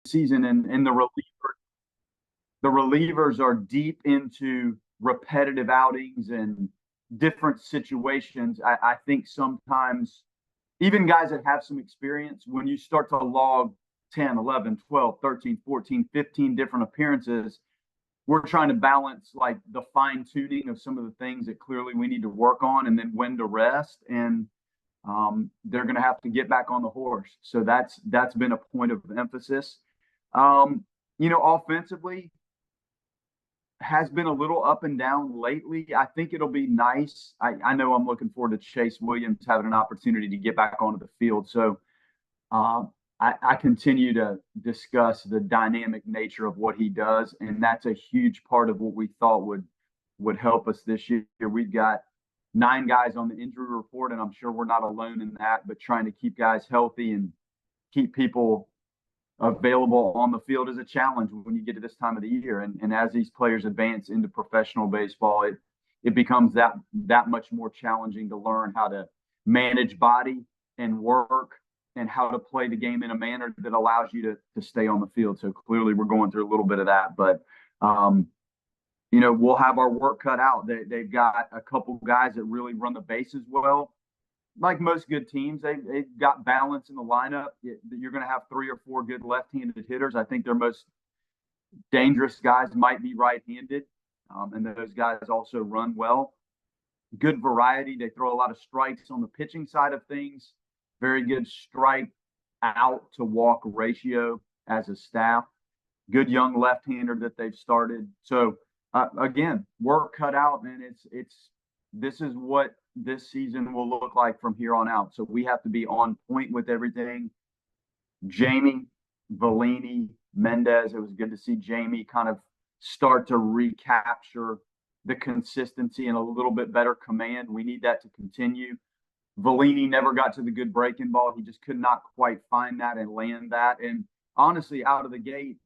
season, and the relievers are deep into repetitive outings and different situations. I think sometimes even guys that have some experience, when you start to log 10, 11, 12, 13, 14, 15 different appearances, we're trying to balance like the fine tuning of some of the things that clearly we need to work on and then when to rest. And they're going to have to get back on the horse. So that's been a point of emphasis. Offensively, has been a little up and down lately. I think it'll be nice. I know I'm looking forward to Chase Williams having an opportunity to get back onto the field. So I continue to discuss the dynamic nature of what he does, and that's a huge part of what we thought would help us this year. We've got 9 guys on the injury report, and I'm sure we're not alone in that, but trying to keep guys healthy and keep people available on the field is a challenge when you get to this time of the year. And as these players advance into professional baseball, it becomes that much more challenging to learn how to manage body and work and how to play the game in a manner that allows you to stay on the field. So clearly we're going through a little bit of that, but we'll have our work cut out. They've got a couple guys that really run the bases well. Like most good teams, they've got balance in the lineup. You're going to have 3 or 4 good left-handed hitters. I think their most dangerous guys might be right-handed, and those guys also run well. Good variety. They throw a lot of strikes on the pitching side of things. Very good strike out to walk ratio as a staff. Good young left-hander that they've started. So again, work cut out, and this is what this season will look like from here on out. So we have to be on point with everything. Jamie, Bellini, Mendez. It was good to see Jamie kind of start to recapture the consistency and a little bit better command. We need that to continue. Bellini never got to the good breaking ball. He just could not quite find that and land that. And honestly, out of the gate,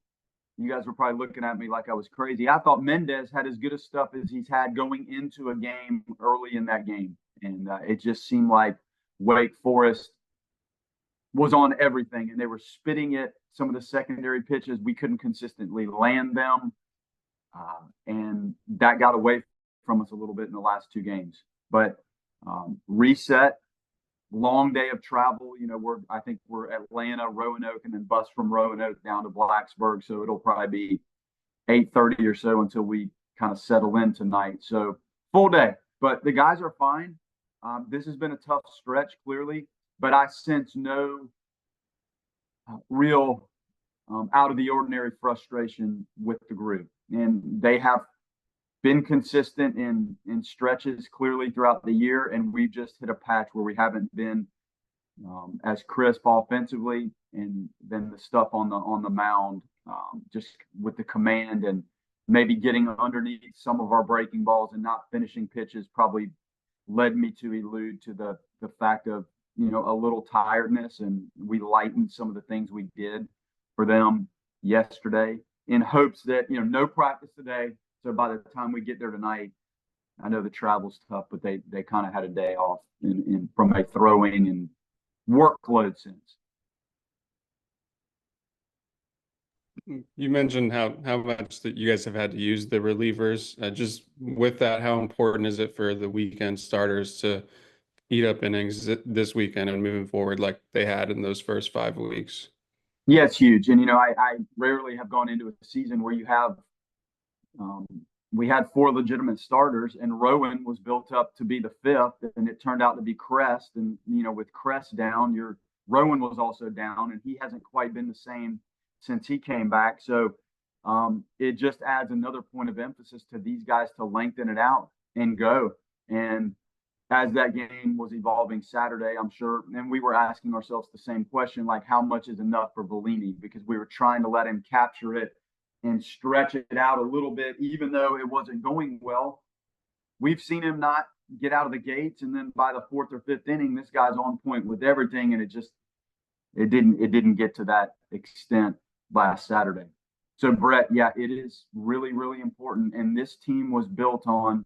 you guys were probably looking at me like I was crazy. I thought Mendez had as good a stuff as he's had going into a game early in that game. And it just seemed like Wake Forest was on everything, and they were spitting it. Some of the secondary pitches, we couldn't consistently land them. And that got away from us a little bit in the last 2 games. But reset, long day of travel. I think we're Atlanta, Roanoke, and then bus from Roanoke down to Blacksburg. So it'll probably be 8:30 or so until we kind of settle in tonight. So full day, but the guys are fine. This has been a tough stretch, clearly, but I sense no real out of the ordinary frustration with the group. And they have been consistent in stretches clearly throughout the year, and we've just hit a patch where we haven't been as crisp offensively, and then the stuff on the mound, just with the command and maybe getting underneath some of our breaking balls and not finishing pitches probably led me to allude to the fact of a little tiredness, and we lightened some of the things we did for them yesterday in hopes that no practice today. So by the time we get there tonight, I know the travel's tough, but they kind of had a day off from a throwing and workload sense. You mentioned how much that you guys have had to use the relievers. Just with that, how important is it for the weekend starters to eat up innings this weekend and moving forward like they had in those first 5 weeks? Yeah, it's huge. And, I rarely have gone into a season where you have we had 4 legitimate starters, and Rowan was built up to be the 5th, and it turned out to be Crest. And, with Crest down, Rowan was also down, and he hasn't quite been the same since he came back. So it just adds another point of emphasis to these guys to lengthen it out and go. And as that game was evolving Saturday, I'm sure, and we were asking ourselves the same question, like how much is enough for Bellini, because we were trying to let him capture it and stretch it out a little bit, even though it wasn't going well. We've seen him not get out of the gates, and then by the 4th or 5th inning, this guy's on point with everything, and it didn't get to that extent last Saturday. So Brett, yeah, it is really, really important, and this team was built on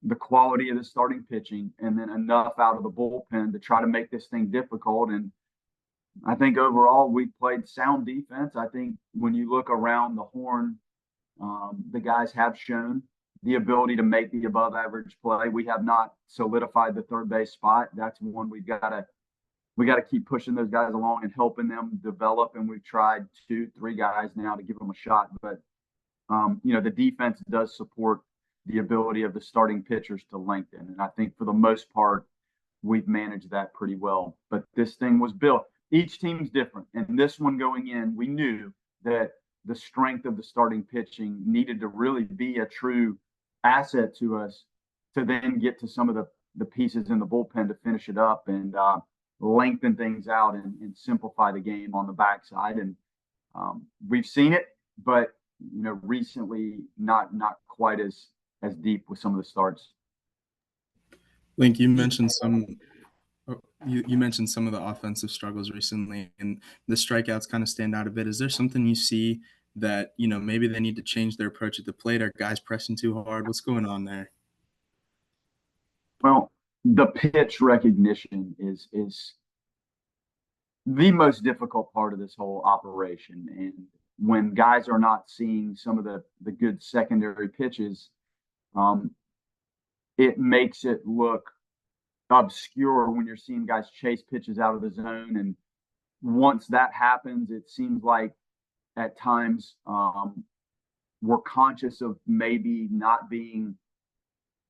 the quality of the starting pitching and then enough out of the bullpen to try to make this thing difficult. And I think overall we played sound defense. I think when you look around the horn, the guys have shown the ability to make the above average play. We have not solidified the third base spot. That's one we got to keep pushing those guys along and helping them develop. And we've tried 2-3 guys now to give them a shot. But the defense does support the ability of the starting pitchers to lengthen. And I think for the most part, we've managed that pretty well. But this thing was built. Each team's different. And this one going in, we knew that the strength of the starting pitching needed to really be a true asset to us to then get to some of the pieces in the bullpen to finish it up and lengthen things out and simplify the game on the backside. And we've seen it, but recently not quite as deep with some of the starts. Link, you mentioned you mentioned some of the offensive struggles recently, and the strikeouts kind of stand out a bit. Is there something you see that maybe they need to change their approach at the plate? Are guys pressing too hard? What's going on there? Well, the pitch recognition is the most difficult part of this whole operation. And when guys are not seeing some of the good secondary pitches, it makes it look obscure when you're seeing guys chase pitches out of the zone. And once that happens, it seems like at times we're conscious of maybe not being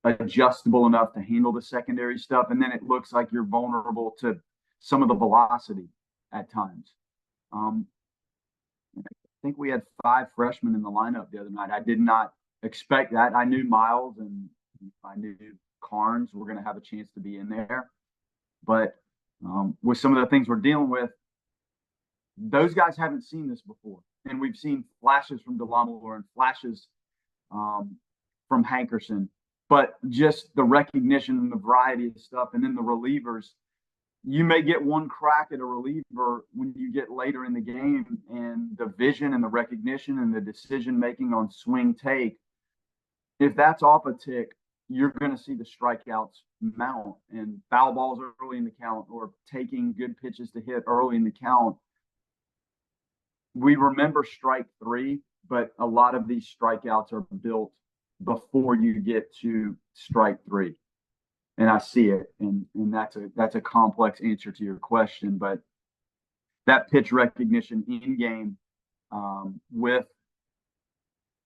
adjustable enough to handle the secondary stuff. And then it looks like you're vulnerable to some of the velocity at times. I think we had 5 freshmen in the lineup the other night. I did not expect that. I knew Miles and I knew Carnes were going to have a chance to be in there. But with some of the things we're dealing with, those guys haven't seen this before. And we've seen flashes from Delamore and flashes from Hankerson. But just the recognition and the variety of stuff, and then the relievers, you may get one crack at a reliever when you get later in the game, and the vision and the recognition and the decision-making on swing take, if that's off a tick, you're going to see the strikeouts mount and foul balls early in the count or taking good pitches to hit early in the count. We remember strike 3, but a lot of these strikeouts are built before you get to strike 3. And I see it. And that's a complex answer to your question, but that pitch recognition in game with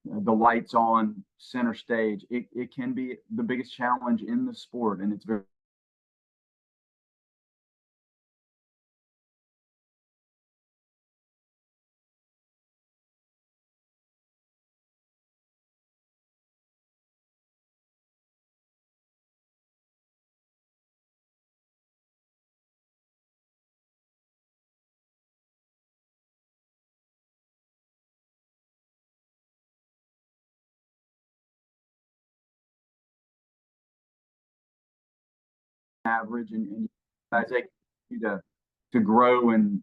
the lights on center stage, it can be the biggest challenge in the sport. And it's very average, and as they continue to grow and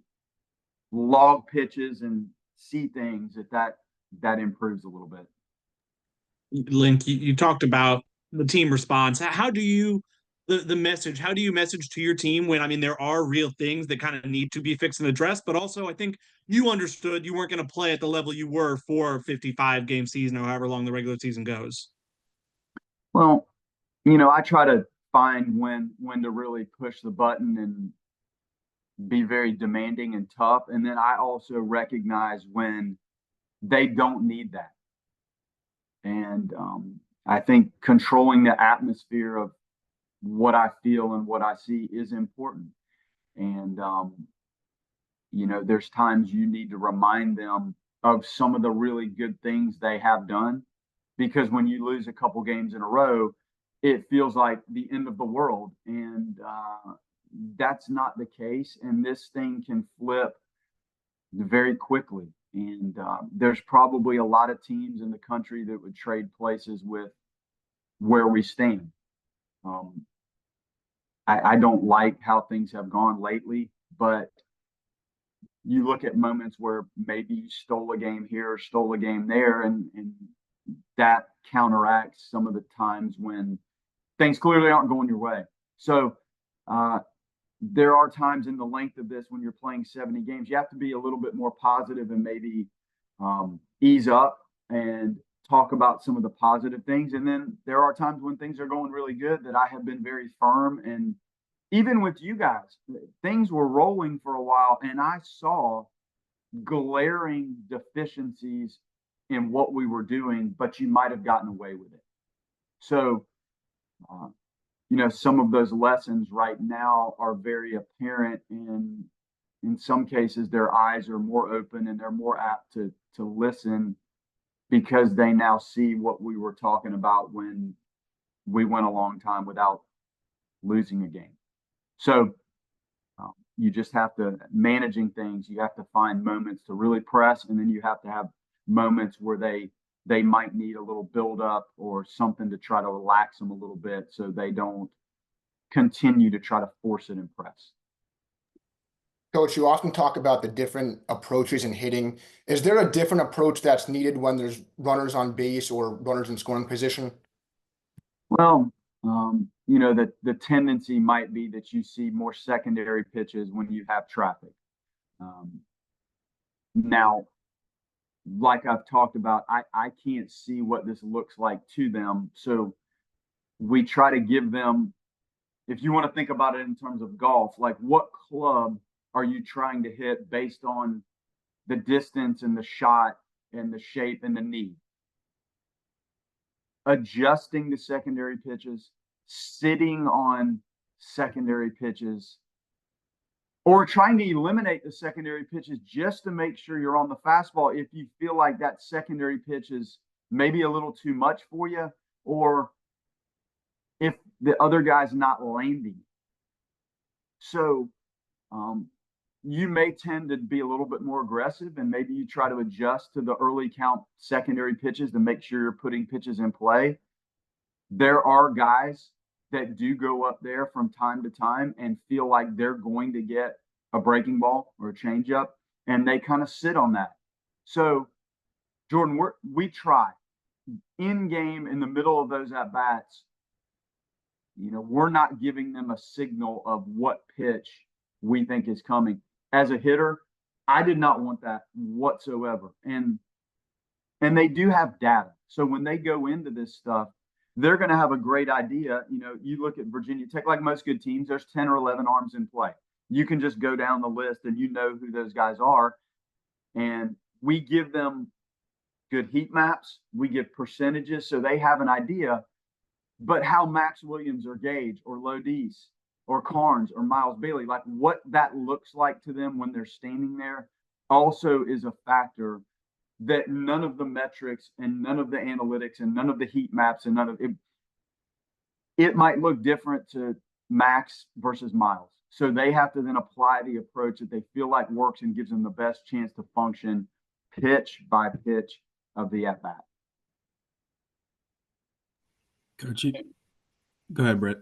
log pitches and see things, that improves a little bit. Link, you talked about the team response. How do you the message? How do you message to your team when there are real things that kind of need to be fixed and addressed, but also I think you understood you weren't going to play at the level you were for 55 game season or however long the regular season goes. Well, I try to find when to really push the button and be very demanding and tough, and then I also recognize when they don't need that. And I think controlling the atmosphere of what I feel and what I see is important. And, there's times you need to remind them of some of the really good things they have done, because when you lose a couple games in a row, it feels like the end of the world. And that's not the case. And this thing can flip very quickly. And there's probably a lot of teams in the country that would trade places with where we stand. I don't like how things have gone lately, but you look at moments where maybe you stole a game here or stole a game there, and that counteracts some of the times when things clearly aren't going your way. So there are times in the length of this when you're playing 70 games, you have to be a little bit more positive and maybe ease up and talk about some of the positive things. And then there are times when things are going really good that I have been very firm. And even with you guys, things were rolling for a while, and I saw glaring deficiencies in what we were doing, but you might have gotten away with it. So, some of those lessons right now are very apparent, and in some cases their eyes are more open and they're more apt to listen because they now see what we were talking about when we went a long time without losing a game. So you just have to, managing things, you have to find moments to really press, and then you have to have moments where they might need a little build up or something to try to relax them a little bit so they don't continue to try to force it and press. Coach, you often talk about the different approaches in hitting. Is there a different approach that's needed when there's runners on base or runners in scoring position? Well, the tendency might be that you see more secondary pitches when you have traffic. Now, like I've talked about, I can't see what this looks like to them. So we try to give them, if you want to think about it in terms of golf, like what club are you trying to hit based on the distance and the shot and the shape and the knee? Adjusting to secondary pitches, sitting on secondary pitches, or trying to eliminate the secondary pitches just to make sure you're on the fastball if you feel like that secondary pitch is maybe a little too much for you, or if the other guy's not landing. So you may tend to be a little bit more aggressive, and maybe you try to adjust to the early count secondary pitches to make sure you're putting pitches in play. There are guys that do go up there from time to time and feel like they're going to get a breaking ball or a changeup, and they kind of sit on that. So, Jordan, we try in game in the middle of those at bats. We're not giving them a signal of what pitch we think is coming. As a hitter, I did not want that whatsoever. And they do have data. So when they go into this stuff, they're going to have a great idea. You look at Virginia Tech, like most good teams, there's 10 or 11 arms in play. You can just go down the list and you know who those guys are. And we give them good heat maps. We give percentages so they have an idea. But how Max Williams or Gage or Lodis or Carnes or Miles Bailey, like what that looks like to them when they're standing there, also is a factor that none of the metrics and none of the analytics and none of the heat maps and none of it might look different to Max versus Miles. So they have to then apply the approach that they feel like works and gives them the best chance to function pitch by pitch of the at bat. Coach, go ahead, Brett.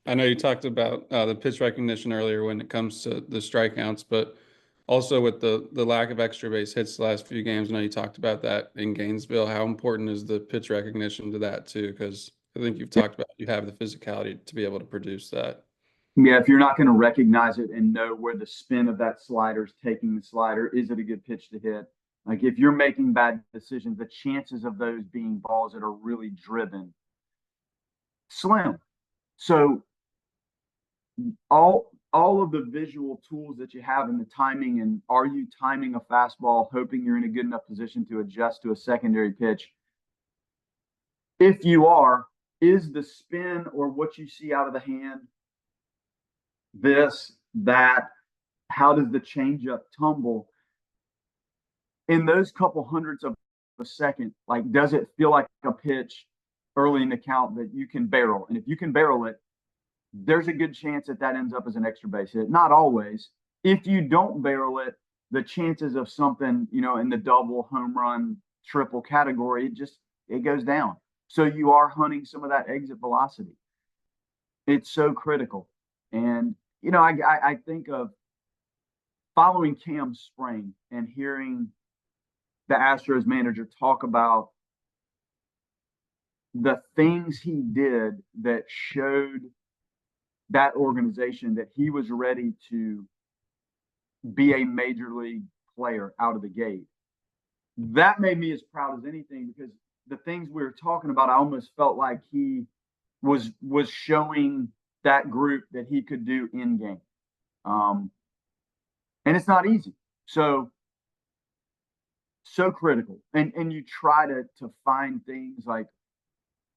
I know you talked about the pitch recognition earlier when it comes to the strikeouts, but also with the lack of extra base hits the last few games. I know you talked about that in Gainesville. How important is the pitch recognition to that too? Because I think you've talked about you have the physicality to be able to produce that. Yeah, if you're not going to recognize it and know where the spin of that slider is taking the slider, is it a good pitch to hit? Like if you're making bad decisions, the chances of those being balls that are really driven, slim. So all of the visual tools that you have in the timing, and are you timing a fastball, hoping you're in a good enough position to adjust to a secondary pitch? If you are, is the spin or what you see out of the hand, this, that, how does the changeup tumble? In those couple hundredths of a second, like, does it feel like a pitch early in the count that you can barrel? And if you can barrel it, there's a good chance that ends up as an extra base hit. Not always. If you don't barrel it, the chances of something, in the double, home run, triple category, it goes down. So you are hunting some of that exit velocity. It's so critical. And, I think of following Cam's spring and hearing the Astros manager talk about the things he did that showed that organization that he was ready to be a major league player out of the gate. That made me as proud as anything, because the things we were talking about, I almost felt like he was showing that group that he could do in game. And it's not easy. So critical. And you try to find things like,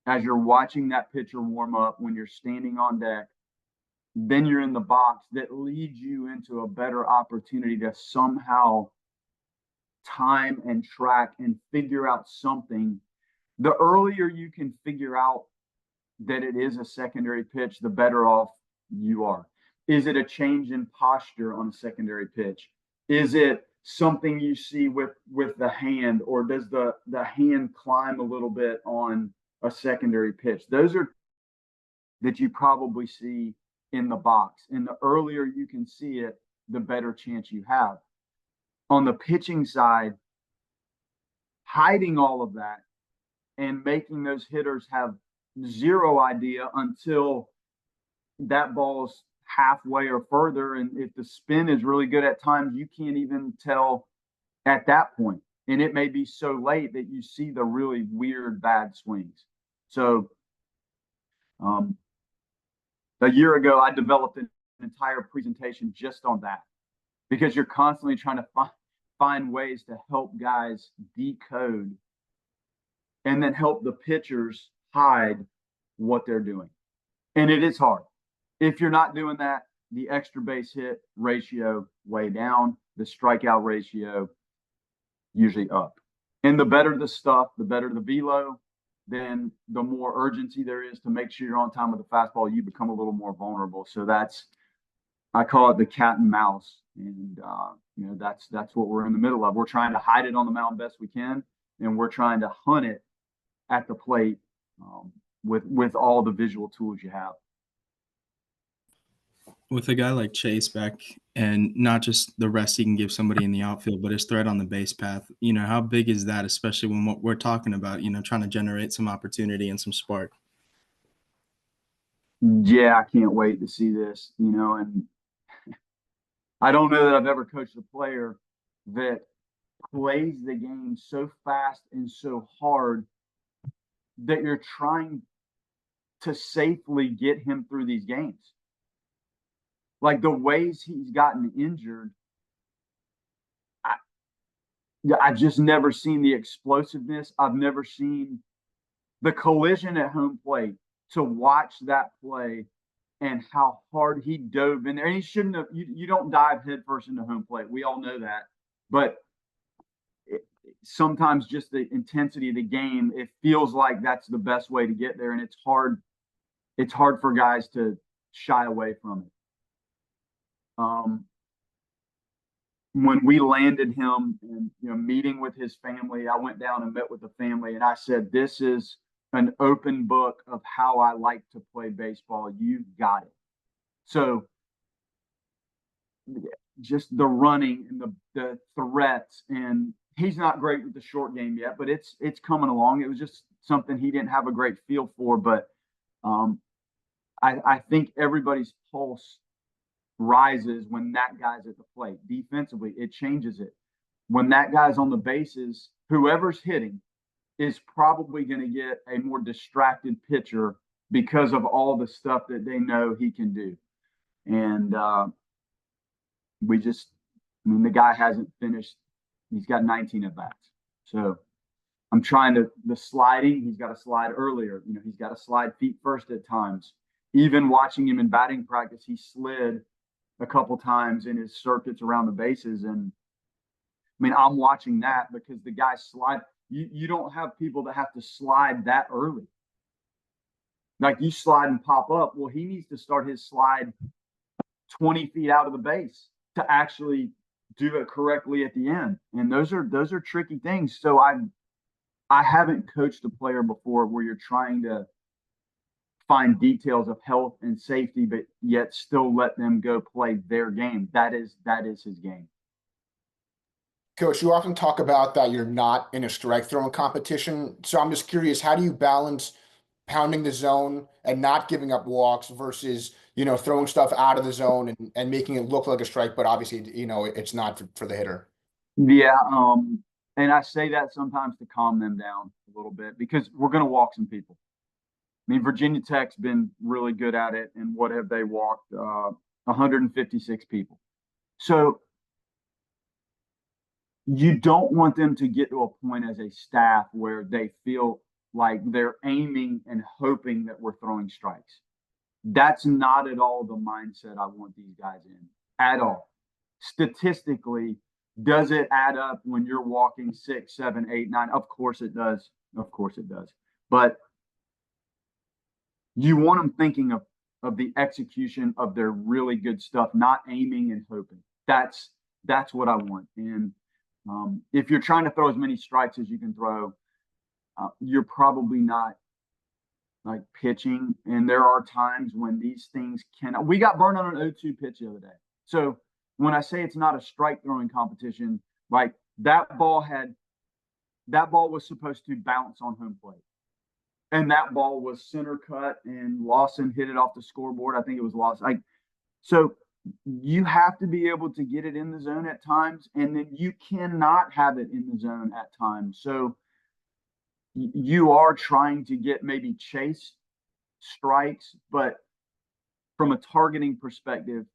as you're watching that pitcher warm up, when you're standing on deck, then you're in the box, that leads you into a better opportunity to somehow time and track and figure out something. The earlier you can figure out that it is a secondary pitch, the better off you are. Is it a change in posture on a secondary pitch? Is it something you see with the hand, or does the hand climb a little bit on a secondary pitch? Those are that you probably see in the box. And the earlier you can see it, the better chance you have. On the pitching side, hiding all of that and making those hitters have zero idea until that ball's halfway or further. And if the spin is really good at times, you can't even tell at that point. And it may be so late that you see the really weird, bad swings. So a year ago, I developed an entire presentation just on that, because you're constantly trying to find ways to help guys decode and then help the pitchers hide what they're doing. And it is hard. If you're not doing that, the extra base hit ratio way down, the strikeout ratio usually up. And the better the stuff, the better the velo, then the more urgency there is to make sure you're on time with the fastball. You become a little more vulnerable. So I call it the cat and mouse. And, that's what we're in the middle of. We're trying to hide it on the mound best we can, and we're trying to hunt it at the plate with all the visual tools you have. With a guy like Chase back, and not just the rest he can give somebody in the outfield, but his threat on the base path, how big is that, especially when what we're talking about, trying to generate some opportunity and some spark? Yeah, I can't wait to see this, and I don't know that I've ever coached a player that plays the game so fast and so hard that you're trying to safely get him through these games. Like the ways he's gotten injured, I've just never seen the explosiveness. I've never seen the collision at home plate, to watch that play and how hard he dove in there. And he shouldn't have. You don't dive headfirst into home plate. We all know that. But sometimes just the intensity of the game, it feels like that's the best way to get there. And it's hard. It's hard for guys to shy away from it. When we landed him and meeting with his family, I went down and met with the family, and I said, "This is an open book of how I like to play baseball. You've got it." So just the running and the threats, and he's not great with the short game yet, but it's coming along. It was just something he didn't have a great feel for, but I think everybody's pulse rises when that guy's at the plate. Defensively, it changes it. When that guy's on the bases, whoever's hitting is probably going to get a more distracted pitcher because of all the stuff that they know he can do. And the guy hasn't finished. He's got 19 at bats. So I'm trying the sliding, he's got to slide earlier. He's got to slide feet first at times. Even watching him in batting practice, he slid a couple times in his circuits around the bases. And I'm watching that because the guy slide. You don't have people that have to slide that early. Like you slide and pop up. Well, he needs to start his slide 20 feet out of the base to actually do it correctly at the end. And those are tricky things. So I haven't coached a player before where you're trying to find details of health and safety, but yet still let them go play their game. That is his game. Coach, you often talk about that you're not in a strike throwing competition. So I'm just curious, how do you balance pounding the zone and not giving up walks versus, throwing stuff out of the zone and making it look like a strike, but obviously, it's not for the hitter. Yeah. And I say that sometimes to calm them down a little bit because we're going to walk some people. I mean, Virginia Tech's been really good at it. And what have they walked? 156 people. So you don't want them to get to a point as a staff where they feel like they're aiming and hoping that we're throwing strikes. That's not at all the mindset I want these guys in at all. Statistically, does it add up when you're walking 6, 7, 8, 9? Of course it does. Of course it does. But you want them thinking of the execution of their really good stuff, not aiming and hoping. That's what I want. And if you're trying to throw as many strikes as you can throw, you're probably not like pitching. And there are times when these things cannot. We got burned on an 0-2 pitch the other day. So when I say it's not a strike throwing competition, like that ball was supposed to bounce on home plate. And that ball was center cut and Lawson hit it off the scoreboard. I think it was Lawson. So you have to be able to get it in the zone at times, and then you cannot have it in the zone at times. So you are trying to get maybe chase strikes, but from a targeting perspective,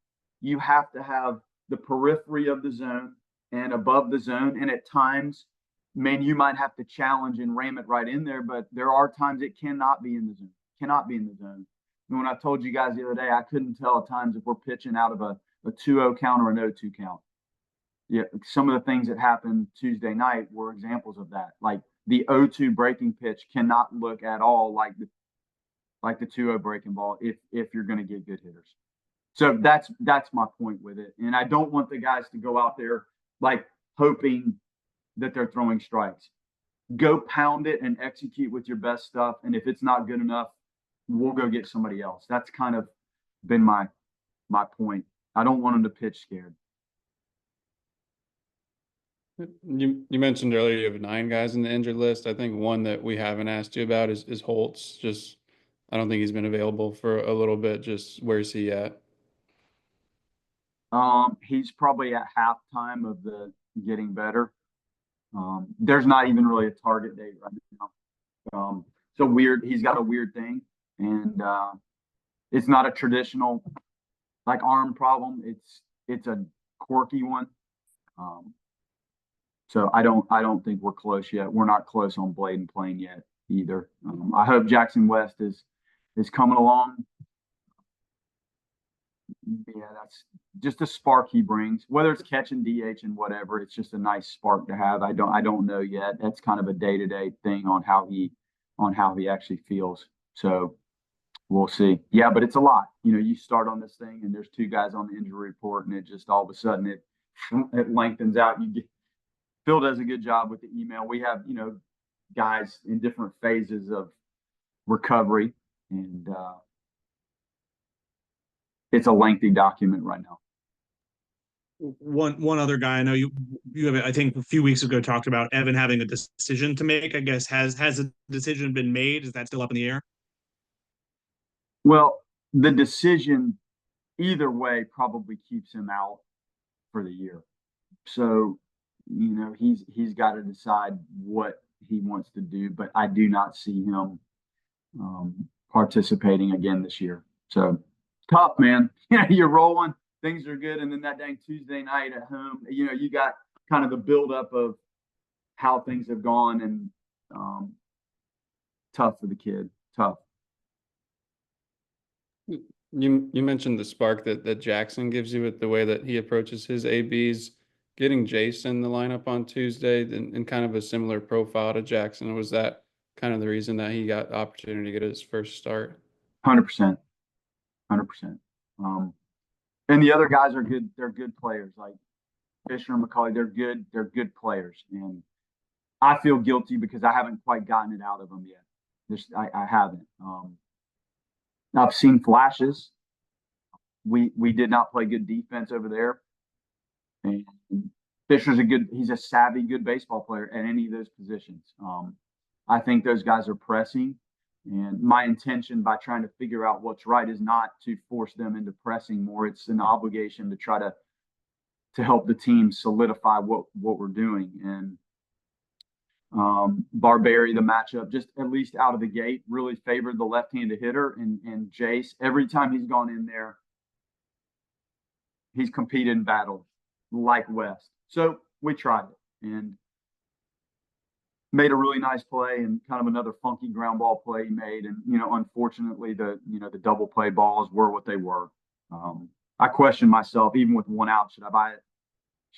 you have to have the periphery of the zone and above the zone. And at times, man, you might have to challenge and ram it right in there, but there are times it cannot be in the zone. Cannot be in the zone. And when I told you guys the other day, I couldn't tell at times if we're pitching out of a 2-0 count or an 0-2 count. Yeah, some of the things that happened Tuesday night were examples of that. Like the 0-2 breaking pitch cannot look at all like the 2-0 breaking ball if you're going to get good hitters. So that's my point with it. And I don't want the guys to go out there like hoping that they're throwing strikes. Go pound it and execute with your best stuff. And if it's not good enough, we'll go get somebody else. That's kind of been my point. I don't want them to pitch scared. You mentioned earlier you have 9 guys in the injured list. I think one that we haven't asked you about is Holtz. Just I don't think he's been available for a little bit. Just where's he at? He's probably at halftime of the getting better. There's not even really a target date right now. So weird. He's got a weird thing, and it's not a traditional like arm problem. It's a quirky one. So I don't think we're close yet. We're not close on Blade and Plane yet either. I hope Jackson West is coming along. Yeah, that's just a spark he brings. Whether it's catching DH and whatever, it's just a nice spark to have. I don't know yet. That's kind of a day-to-day thing on how he actually feels. So we'll see. Yeah, but it's a lot. You start on this thing and there's 2 guys on the injury report, and it just all of a sudden it lengthens out. Phil does a good job with the email. We have guys in different phases of recovery, and it's a lengthy document right now. One other guy I know you have, I think a few weeks ago, talked about Evan having a decision to make. I guess has a decision been made? Is that still up in the air? Well, the decision either way probably keeps him out for the year. So he's got to decide what he wants to do, but I do not see him participating again this year. So tough, man. You're rolling, things are good, and then that dang Tuesday night at home, you got kind of the buildup of how things have gone, and tough for the kid. Tough. You mentioned the spark that Jackson gives you with the way that he approaches his ABs. Getting Jason the lineup on Tuesday and kind of a similar profile to Jackson, was that kind of the reason that he got the opportunity to get his first start? 100%. 100%. And the other guys are good. They're good players like Fisher and McCauley. They're good players. And I feel guilty because I haven't quite gotten it out of them yet. I haven't. I've seen flashes. We did not play good defense over there. And Fisher's he's a savvy, good baseball player at any of those positions. I think those guys are pressing, And my intention by trying to figure out what's right is not to force them into pressing more. It's an obligation to try to help the team solidify what we're doing. And Barberi, the matchup, just at least out of the gate, really favored the left-handed hitter. And Jace, every time he's gone in there, he's competed and battled like West. So we tried it and made a really nice play, and kind of another funky ground ball play he made. And, unfortunately the double play balls were what they were. I questioned myself, even with one out, should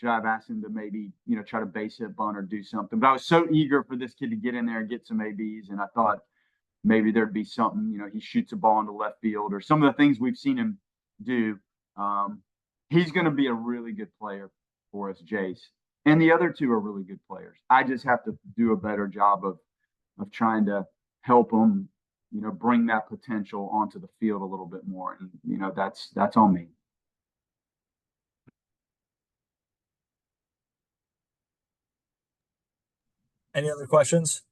I have asked him to maybe, try to base hit bunt or do something? But I was so eager for this kid to get in there and get some ABs. And I thought maybe there'd be something, he shoots a ball into left field or some of the things we've seen him do. He's going to be a really good player for us, Jace. And the other two are really good players. I just have to do a better job of trying to help them, bring that potential onto the field a little bit more. And, that's on me. Any other questions?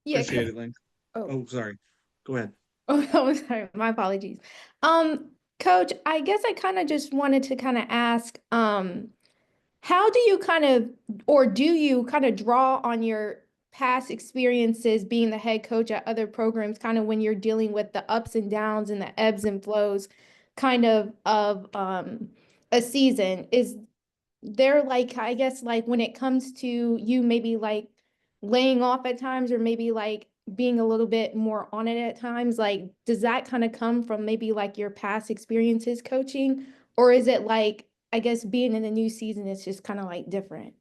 Yeah. Appreciate it, Link. Oh. Oh, sorry. Go ahead. Oh, sorry. My apologies. Coach, I guess I kind of just wanted to kind of ask, how do you do you kind of draw on your past experiences being the head coach at other programs, kind of when you're dealing with the ups and downs and the ebbs and flows kind of a season? Is there I guess when it comes to you maybe laying off at times, or maybe being a little bit more on it at times, does that kind of come from maybe your past experiences coaching, or is it I guess being in a new season is just kind of different?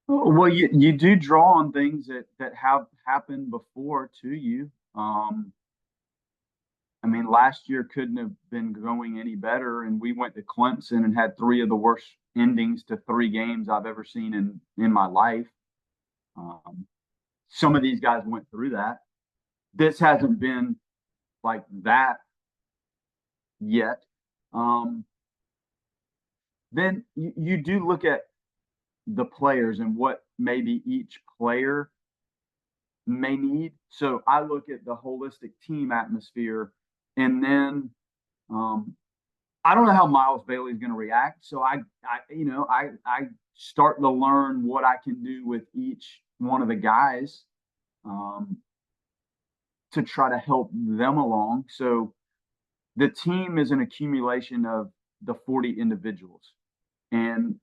Well, you do draw on things that have happened before to you. I mean, last year couldn't have been going any better, and we went to Clemson and had 3 of the worst endings to 3 games I've ever seen in my life. Some of these guys went through that. This hasn't been like that yet. Then you do look at the players and what maybe each player may need. So I look at the holistic team atmosphere, and then I don't know how Miles Bailey is going to react. So I start to learn what I can do with each one of the guys to try to help them along. So the team is an accumulation of the 40 individuals. And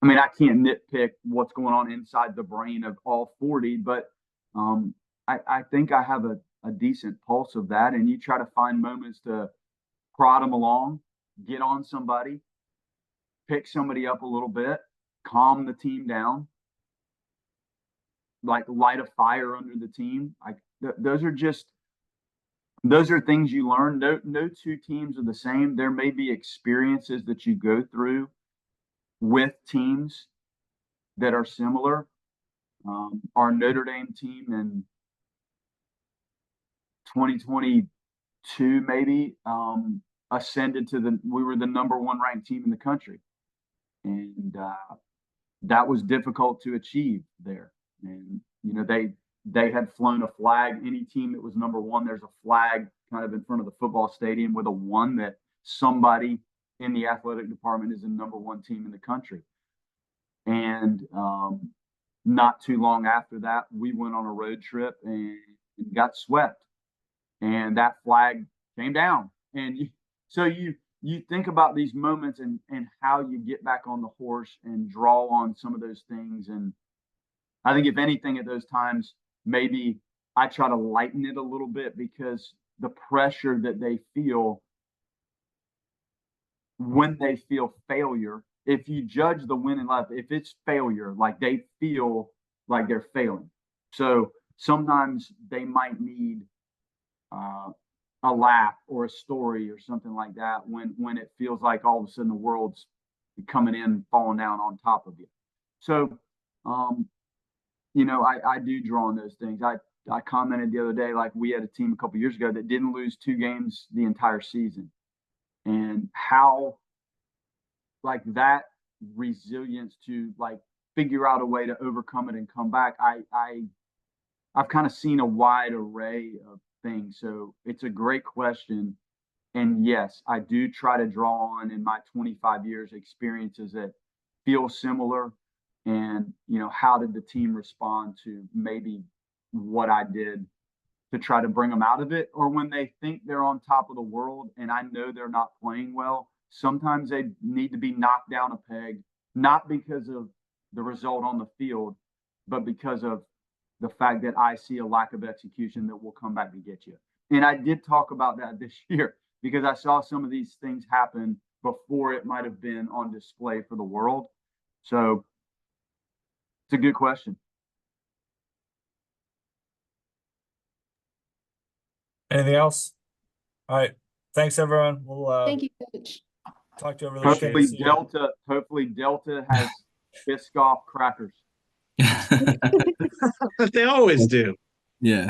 I mean, I can't nitpick what's going on inside the brain of all 40, but I think I have a decent pulse of that. And you try to find moments to prod them along, get on somebody, pick somebody up a little bit, calm the team down, light a fire under the team. Those are things you learn. No 2 teams are the same. There may be experiences that you go through with teams that are similar. Our Notre Dame team in 2022 maybe ascended we were the number 1 ranked team in the country, and that was difficult to achieve there. And they had flown a flag. Any team that was number 1, there's a flag kind of in front of the football stadium with a 1 that somebody in the athletic department is the number 1 team in the country. And not too long after that, we went on a road trip and got swept, and that flag came down. And so you think about these moments and how you get back on the horse and draw on some of those things. And I think if anything at those times, maybe I try to lighten it a little bit, because the pressure that they feel when they feel failure, if you judge the win and loss, if it's failure, they feel like they're failing. So sometimes they might need a laugh or a story or something like that when it feels like all of a sudden the world's coming in, falling down on top of you. So, I do draw on those things. I commented the other day, we had a team a couple years ago that didn't lose 2 games the entire season. And how that resilience to figure out a way to overcome it and come back. I I've kind of seen a wide array of things. So it's a great question. And yes, I do try to draw on in my 25 years experiences that feel similar. And, how did the team respond to maybe what I did to try to bring them out of it? Or when they think they're on top of the world and I know they're not playing well, sometimes they need to be knocked down a peg, not because of the result on the field, but because of the fact that I see a lack of execution that will come back to get you. And I did talk about that this year because I saw some of these things happen before it might have been on display for the world. So it's a good question. Anything else? All right. Thanks, everyone. We'll Thank you, Coach. talk to you over the weekend. Hopefully Delta has Biscoff crackers. They always do. Yeah.